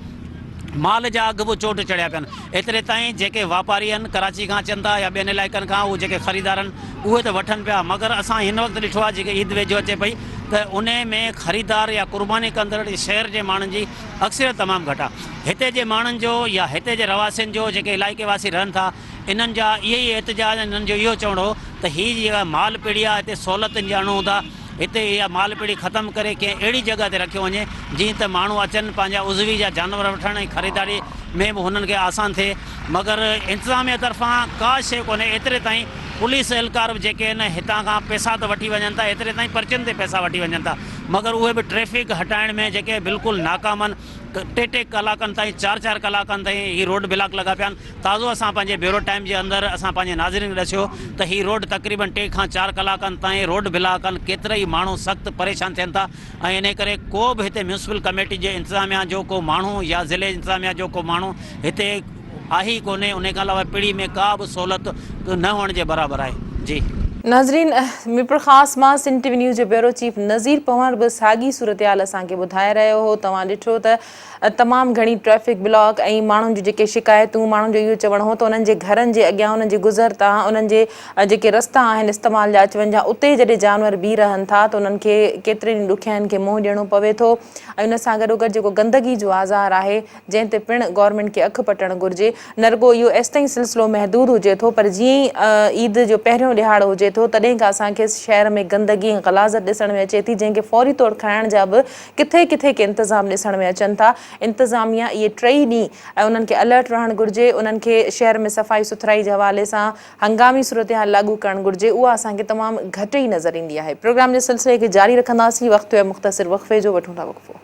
माल जा अघु बि चोट चढ़िया पिया आहिनि। एतिरे ताईं जेके वापारी आहिनि कराची खां अचनि था या ॿियनि इलाइक़नि खां, उहे जेके ख़रीदार आहिनि उहे त वठनि पिया, मगर असां हिन वक़्तु ॾिठो आहे जेके ईद वेझो अचे पई त उन में ख़रीदार या कुर्बानी कंदड़ शहर जे माण्हुनि जी अक्सरियत तमामु घटि आहे। हिते जे माण्हुनि जो या हिते जे रवासियुनि जो जेके इलाइक़े वासी रहनि था, इन्हनि जा इहे ई एतिजाज, इन्हनि जो इहो चवणो त हीअ जेका माल पीड़ी आहे हिते सहूलियतुनि जी अणहूंदा, हिते इहा माल पीड़ी ख़तमु करे कंहिं अहिड़ी जॻह ते रखियो वञे जीअं त माण्हू अचनि पंहिंजा उज़वी जा जानवर वठण ऐं ख़रीदारी में बि हुननि खे आसानु थिए। मगर इंतिज़ामिया तरफ़ां का शइ कोन्हे। एतिरे ताईं पुलिस एहलकार बि जेके आहिनि हितां खां पैसा त वठी वञनि था, एतिरे ताईं पर्चनि ते पैसा वठी वञनि था, मगर उहे बि ट्रैफ़िक हटाइण में जेके बिल्कुलु नाकाम आहिनि। 3-3 कलाकनि ताईं, 4-4 कलाकनि ताईं हीअ रोड ब्लॉक लॻा पिया आहिनि। ताज़ो असां पंहिंजे ब्यूरो टाइम जे अंदरि असां पंहिंजे नाज़रीन खे ॾसियो त हीअ रोड तक़रीबन 3 खां 4 कलाकनि ताईं रोड ब्लॉक आहिनि। केतिरा ई माण्हू सख़्तु परेशान थियनि था ऐं इन करे को बि हिते म्यूनिसिपल कमेटी जे इंतिज़ामिया जो को माण्हू या ज़िले इंतिज़ामिया जो को माण्हू हिते आहे ई कोन्हे। उन खां अलावा पीड़ी में का बि सहूलियत न हुअण जे बराबरि आहे। जी नाज़रीन, मीरपुर ख़ासि मां सिंध टीवी न्यूज़ जो ब्यूरो चीफ नज़ीर पंवर बि साॻी सूरत हाल असांखे ॿुधाए रहियो हो। तव्हां ॾिठो त तमामु घणी ट्रैफ़िक ब्लॉक ऐं माण्हुनि जी जेके शिकायतूं, माण्हुनि जो इहो चवणु हो त उन्हनि जे घरनि जे अॻियां उन्हनि जे गुज़र तां उन्हनि जे जेके रस्ता आहिनि इस्तेमाल जा अच वञ जा, उते जॾहिं जानवर बीह रहनि था त उन्हनि खे केतिरे ॾींहं ॾुखियाईनि खे मुंहुं ॾियणो पवे थो। ऐं उन सां गॾोगॾु जेको गंदगी जो आज़ार आहे जंहिं ते पिणु गवर्नमेंट खे अखि पटणु घुरिजे। न रुॻो इहो एसि ताईं सिलसिलो महदूद हुजे थो, पर जीअं ई ईद जो पहिरियों ॾिहाड़ो हुजे थो तॾहिं खां असांखे शहर में गंदगी ऐं ग़लाज़त ॾिसण में अचे थी, जंहिंखे फौरी तौरु खणाइण जा बि किथे किथे के इंतिज़ाम ॾिसण में अचनि था। इंतिज़ामिया इहे 3 ॾींहं उन्हनि खे अलर्ट रहणु घुरिजे, उन्हनि खे शहर में सफ़ाई सुथराई जे हवाले सां हंगामी सूरत हाल लागू करणु घुरिजे। उहा असांखे तमामु घटि ई नज़र ईंदी आहे। प्रोग्राम जे सिलसिले खे जारी रखंदासीं। वक़्तु ऐं मुख़्तसिर वक़फ़े जो वठूं था वक़फ़ो।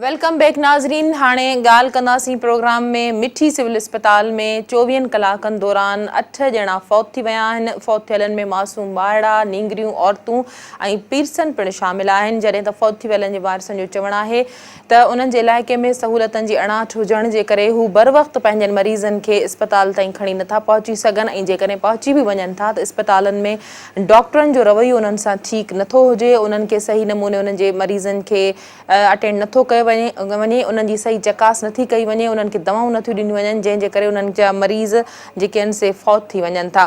वेलकम बैक नाज़रीन। हाणे ॻाल्हि कंदासीं प्रोग्राम में मिठी सिविल अस्पताल में 24 कलाकनि दौरान 8 ॼणा फौत थी विया आहिनि। फौत थियलनि में मासूम ॿारड़ा, नींगरियूं औरतूं ऐं पीरसन पिणु शामिल आहिनि। जॾहिं त फौत थी वियलनि जे वारसनि जो चवणु आहे त उन्हनि जे इलाइक़े में सहूलियतनि जी अणाट हुजण जे करे हू बर वक़्तु पंहिंजनि मरीज़नि खे अस्पताल ताईं खणी नथा पहुची सघनि ऐं जेकॾहिं पहुची बि वञनि था त अस्पतालनि में डॉक्टरनि जो रवैयो उन्हनि सां ठीकु नथो हुजे, उन्हनि खे सही नमूने उन्हनि जे मरीज़नि खे अटेंड नथो कयो वञे, उन्हनि जी सही चकास नथी कई वञे, उन्हनि खे दवाऊं नथियूं ॾिनियूं वञनि, जंहिंजे करे उन्हनि जा मरीज़ जेके आहिनि से फौत थी वञनि था।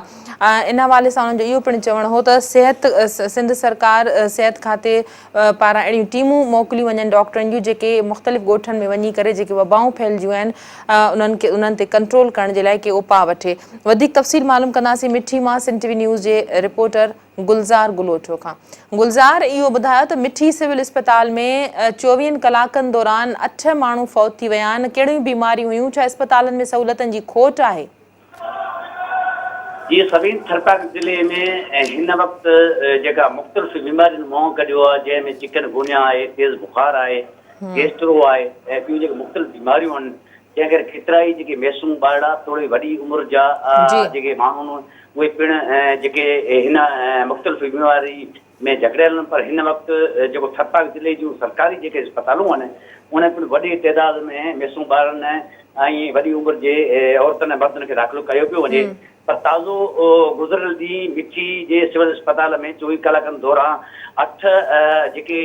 इन हवाले सां उन्हनि जो इहो पिणु चवणु हो त सिंध सरकार सिहत खाते पारां अहिड़ियूं टीमूं मोकिलियूं वञनि डॉक्टरनि जूं जेके मुख़्तलिफ़ ॻोठनि में वञी करे जेके वबाऊं फैलिजियूं आहिनि उन्हनि ते कंट्रोल करण जे लाइ के उपाउ वठे। वधीक तफ़सील मालूम कंदासीं मिठी मां सिंध टीवी न्यूज़ जे रिपोर्टर गुलज़ार गुलोठो खां। गुलज़ार, इहो ॿुधायो त मिठी सिविल अस्पताल में 24 कलाकनि दौरान 8 माण्हू फौत थी विया आहिनि। कहिड़ियूं बीमारियूं हुयूं? छा अस्पतालनि में सहूलियतनि जी खोट आहे? जी, सभिनी थरपाक ज़िले में हिन वक़्तु जेका मुख़्तलिफ़ बीमारियुनि मुंहुं कढियो आहे, जंहिंमें चिकनगुनिया आहे, तेज़ बुखार आहे, गैस्ट्रो आहे ऐं ॿियूं जेके मुख़्तलिफ़ बीमारियूं आहिनि, जंहिं करे केतिरा ई जेके मासूम ॿारड़ा थोरी वॾी उमिरि जा जेके माण्हू आहिनि उहे पिणु जेके हिन मुख़्तलिफ़ बीमारी में झगड़ियल आहिनि। पर हिन वक़्तु जेको थरपाक ज़िले जूं सरकारी जेके अस्पतालूं आहिनि उन पिणु वॾी तइदाद में मासूम ॿारनि ऐं वॾी उमिरि जे औरतुनि ऐं मर्दनि खे दाख़िल कयो पियो वञे। पर ताज़ो गुज़िरियल ॾींहुं मिठी जे सिविल अस्पताल में 24 कलाकनि दौरान 8 जेके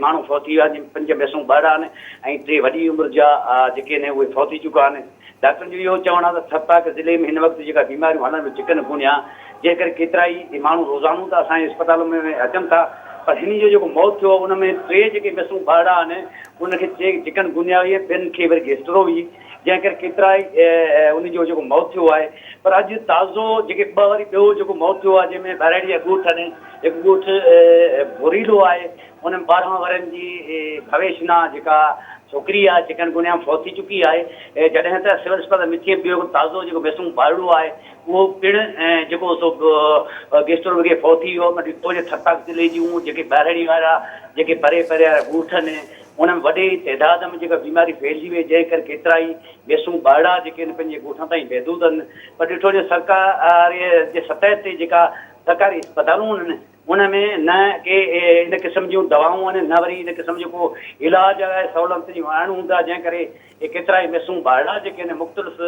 माण्हू फौत थी विया आहिनि, 5 मासूम ॿारड़ा आहिनि ऐं 3 वॾी उमिरि जा जेके आहिनि उहे फौत थी चुका आहिनि। डॉक्टरनि जो इहो चवणु आहे त थरपाक ज़िले में हिन वक़्तु जेका बीमारियूं हलनि चिकनगुनिया, जंहिं करे केतिरा ई माण्हू रोज़ानो त असांजे अस्पताल में अचनि था। पर हिन जो जेको मौत थियो उन में 3 जेके मासूम ॿारड़ा आहिनि उनखे चिकनगुनिया हुई, 2 खे वरी गैस्ट्रो हुई, जंहिं करे केतिरा ई उनजो जेको मौत थियो आहे। पर अॼु ताज़ो जेके वरी ॿियो जेको मौत थियो आहे जंहिंमें ॿाहिरि जा ॻोठ आहिनि, हिकु ॻोठ बोरीलो आहे, उन में 12 वरनि जी भवेशना जेका छोकिरी आहे चिकनगुनिया में फौत थी चुकी आहे। जॾहिं त सिविल अस्पताल मिठी ॿियो ताज़ो जेको मासूम ॿारड़ो आहे उहो पिणु जेको सो गैस्ट्रो वग़ैरह फौत थी वियो। ॾिठो थरपाक ज़िले जूं जेके ॿाहिरि वारा जेके परे परे वारा ॻोठ आहिनि उन में वॾी तइदाद में जेका बीमारी फैलिजी वई, जंहिं करे केतिरा ई मासूम ॿारड़ा जेके आहिनि पंहिंजे ॻोठनि ताईं महदूद आहिनि। पर ॾिठो जे सरकार जे सतह ते जेका सरकारी अस्पतालूं आहिनि उन में न के इन क़िस्म जूं दवाऊं आहिनि, न वरी इन क़िस्म जो को इलाज आहे, सहूलियत जूं आहिनि हूंदा, जंहिं करे केतिरा ई मासूम ॿारड़ा जेके आहिनि मुख़्तलिफ़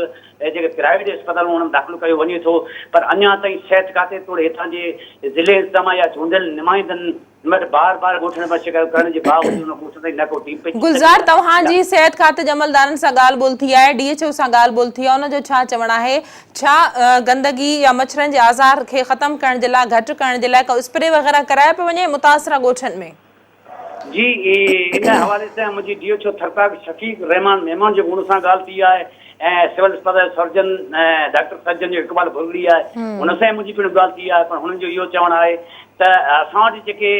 जेके प्राइवेट अस्पतालूं उन में दाख़िल कयो वञे थो। पर अञा ताईं सिहत खाते तोड़े हितां जे ज़िले इंतज़ामिया या चूंडियल नुमाइंदनि बार बार ॻोठनि पर शिकायत करण जे बावजूदि उन ॻोठ ताईं न को टीम पेश। गुलज़ार, तव्हांजी सिहत खाते जे अमलदारनि सां ॻाल्हि ॿोल थी आहे, DHO सां ॻाल्हि ॿोल थी आहे, उनजो छा चवणु आहे? छा गंदगी या मच्छरनि जे आज़ार खे ख़तमु करण जे लाइ, घटि करण जे लाइ को स्प्रे वग़ैरह कराए पियो वञे मुतासिरा ॻोठनि में? जी, इन हवाले सां मुंहिंजी DHO थरपाक शफ़ीक रहमान मेहमान जे गुण सां ॻाल्हि थी आहे ऐं सिविल अस्पताल सर्जन डॉक्टर सर्जन जो इक़बाल भुगड़ी आहे हुन सां मुंहिंजी पिणु ॻाल्हि थी आहे। पर हुननि जो इहो चवणु आहे त असां वटि जेके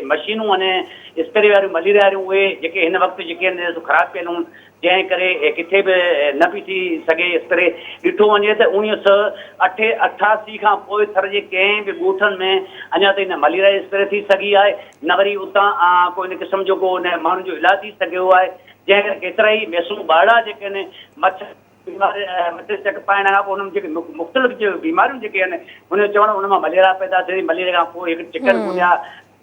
मशीनूं आहिनि स्प्रे वारियूं मलेरिया वारियूं उहे जेके हिन वक़्तु जेके आहिनि ख़राबु पियल आहिनि, जंहिं करे किथे बि न पई थी सघे स्प्रे। ॾिठो वञे त 1988 खां पोइ थर जे कंहिं बि ॻोठनि में अञा ताईं न मलेरिया स्प्रे थी सघी आहे, न वरी उतां कोई इन क़िस्म जो को माण्हुनि जो इलाजु थी सघियो आहे, जंहिं करे केतिरा ई मासूम ॿारड़ा जेके आहिनि मच्छर चक पाइण खां पोइ उन्हनि जेके मुख़्तलिफ़ बीमारियूं जेके आहिनि हुनजो चवणु उन मां मलेरिया पैदा थिए थी, मलेरिया खां पोइ हिकु चिकनगुनिया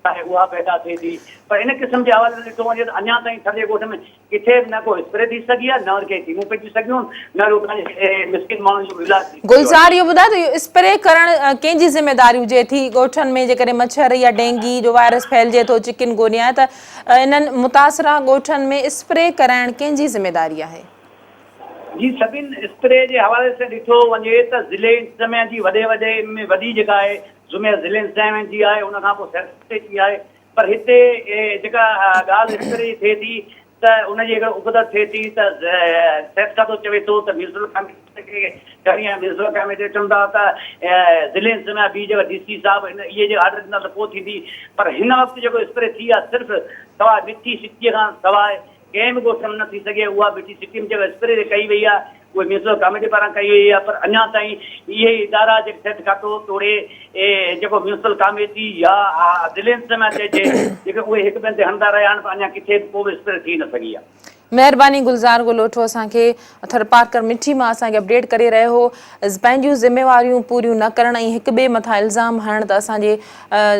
आहे उहा पैदा थिए थी। पर इन क़िस्म जे हवाले सां ॾिठो वञे त अञा ताईं थधे ॻोठ में किथे बि न को स्प्रे थी सघी आहे, न वरी कंहिं टीमूं पइजी सघियूं, न वरी मिस्किन माण्हुनि जो इलाजु। गुलज़ार, इहो ॿुधायो त इहो स्प्रे करणु कंहिंजी ज़िम्मेदारी हुजे थी? ॻोठनि में जेकॾहिं मच्छर या डेंगी जो वायरस फैलिजे थो, चिकनगुनिया, त इन्हनि मुतासिरा ॻोठनि में स्प्रे कराइणु कंहिंजी ज़िम्मेदारी आहे? जी, सभिनी स्प्रे जे हवाले सां ॾिठो वञे त ज़िले इंतज़ामिया जी वॾे में वॾी जेका आहे ज़िम्मेदारी ज़िले इंतज़ामिया जी आहे, उन खां पोइ सिहत जी आहे। पर हिते जेका ॻाल्हि स्प्रे थिए थी त उनजी अगरि उबदत थिए थी त सिहत खातो चवे थो त म्यूनिसिपल कमेटी चवंदा त ज़िले इंतज़ामिया ॿी जॻह DC साहिबु इहे जे ऑर्डर ॾींदा त पोइ थींदी। पर हिन वक़्तु जेको स्प्रे थी आहे सिर्फ़ु सवाइ मिठी सिटीअ खां सवाइ कंहिं बि ॻोठ में न थी सघे। उहा मिठी सिटी में जेका स्प्रे कई वई आहे उहे म्यूनिसिपल कमेटी पारां कई वई आहे। पर अञा ताईं इहे इदारा जेके सिहत खातो तोड़े जेको म्यूनिसिपल कमेटी या ज़िले इंतज़ामिया चइजे जेके उहे हिक ॿिए ते हणंदा रहिया आहिनि, पर अञा किथे को बि स्प्रे थी न सघी आहे। महिरबानी गुलज़ार ॻोल्होठो असांखे थर पार्कर मिठी मां असांखे अपडेट करे रहियो हो पंहिंजूं ज़िम्मेवारियूं पूरियूं न करण ऐं हिक ॿिए मथां इल्ज़ाम हणण त असांजे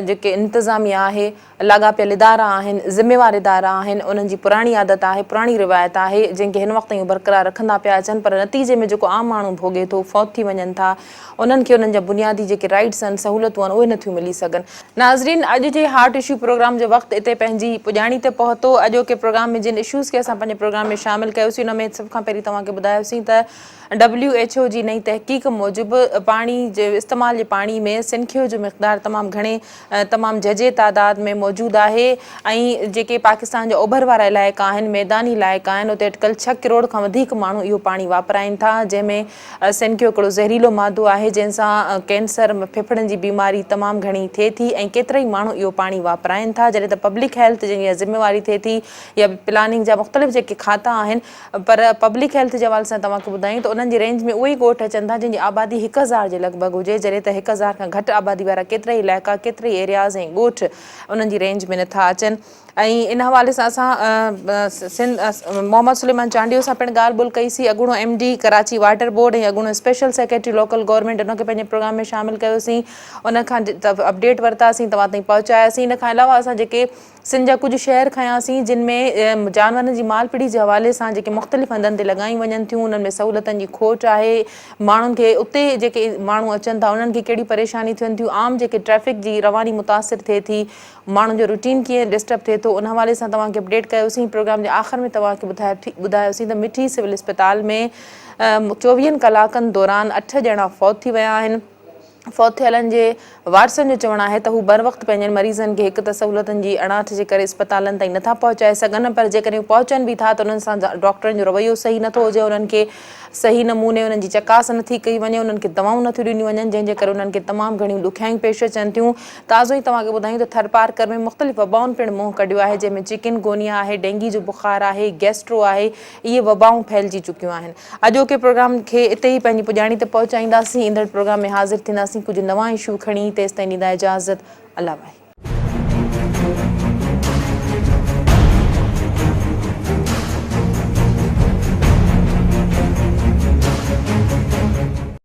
जेके इंतिज़ामिया आहे लाॻापियल इदारा आहिनि ज़िम्मेवार इदारा आहिनि उन्हनि जी पुराणी आदत आहे पुराणी रिवायत आहे जंहिंखे हिन वक़्त ताईं बरक़रार रखंदा पिया अचनि पर नतीजे में जेको आम माण्हू भोॻे थो फौत थी वञनि था उन्हनि खे उन्हनि जा बुनियादी जेके राइट्स आहिनि सहूलियतूं आहिनि उहे नथियूं मिली सघनि। नाज़रीन, अॼु जे हार्ट इशू प्रोग्राम जो वक़्तु हिते पंहिंजी पुॼाणी ते पहुतो। अॼोके प्रोग्राम में जिन इशूज़ खे असां पंहिंजे प्रोग्राम में शामिल कयोसीं उन में सभ खां पहिरीं तव्हांखे ॿुधायोसीं त WHO जी नई तहक़ीक़ मूजिबि पाणी जे इस्तेमाल जे पाणी में सिनखियो जो मिक़दार तमामु जजे तादाद में मौजूदु आहे ऐं जेके पाकिस्तान जा ओभर वारा इलाइक़ा आहिनि मैदानी इलाइक़ा आहिनि उते अटिकल 6 करोड़ खां वधीक माण्हू इहो पाणी वापराइनि था जंहिंमें सिनखियो हिकिड़ो ज़हरीलो मादो आहे जंहिंसां कैंसर फेफड़नि जी बीमारी तमामु घणी थिए थी ऐं केतिरा ई माण्हू इहो पाणी वापराइनि था जॾहिं त पब्लिक हेल्थ जंहिंजी ज़िम्मेवारी थिए थी या प्लानिंग जा मुख़्तलिफ़ जेके खाता आहिनि पर पब्लिक हेल्थ जे हवाले सां तव्हांखे ॿुधायूं त उन्हनि जी रेंज में उहे ई ॻोठ अचनि था जंहिंजी आबादी 1000 जे लॻभॻि हुजे जॾहिं त 1000 खां घटि आबादी वारा केतिरा ई इलाइक़ा केतिरा ई एरियाज़ ऐं ॻोठ उन्हनि जी रेंज में नथा अचनि। ऐं इन हवाले सां असां मोहम्मद सुलेमान चांडियो सां पिणु ॻाल्हि ॿोल कईसीं अॻूणो MD कराची वाटर बोर्ड ऐं अॻूणो स्पेशल सेक्रेटरी लोकल गवर्नमेंट उनखे पंहिंजे प्रोग्राम में शामिल कयोसीं उनखां अपडेट वरितासीं तव्हां ताईं पहुचायासीं। इन खां अलावा असां जेके सिंध जा कुझु शहर खयासीं जिन में जानवरनि जी मालपीड़ी जे हवाले सां जेके मुख़्तलिफ़ हंधनि ते लॻायूं वञनि थियूं उन्हनि में सहूलियतनि जी खोट आहे माण्हुनि खे उते जेके माण्हू अचनि था उन्हनि खे कहिड़ी परेशानी थियनि थियूं आम जेके ट्रैफ़िक जी रवानी मुतासिर थिए थी माण्हुनि जो रूटीन कीअं डिस्टर्ब थिए थो उन हवाले सां तव्हांखे अपडेट कयोसीं। प्रोग्राम जे आख़िर में तव्हांखे ॿुधायोसीं त मिठी सिविल इस्पताल में 24 कलाकनि दौरान 8 ॼणा फौत थी विया आहिनि। फौत थियलनि जे वारसनि जो चवणु आहे त हू बर वक़्तु पंहिंजनि मरीज़नि खे हिकु त सहूलियतनि जी अणाट जे करे इस्पतालनि ताईं नथा पहुचाए सघनि पर जेकॾहिं पहुचनि बि था त उन्हनि सां डॉक्टरनि जो रवैयो सही नथो हुजे उन्हनि खे सही नमूने उन्हनि जी चकास नथी कई वञे उन्हनि खे दवाऊं नथियूं ॾिनियूं वञनि जंहिंजे करे उन्हनि खे तमामु घणियूं ॾुखियायूं पेश अचनि थियूं। ताज़ो ई तव्हांखे ॿुधायूं त थर पार्कर में मुख़्तलिफ़ वबाउनि पिणु मुंहुं कढियो आहे जंहिंमें चिकनगोनिया आहे डेंगी जो बुख़ार आहे गैस्ट्रो आहे इहे वबाऊं फैलिजी चुकियूं आहिनि। अॼोके प्रोग्राम खे इते ई पंहिंजी पुॼाणी ते पहुचाईंदासीं ईंदड़ प्रोग्राम में हाज़िर थींदासीं कुझु नवां इशू खणी तेसिताईं ॾींदा इजाज़त। अल्लाह भाई।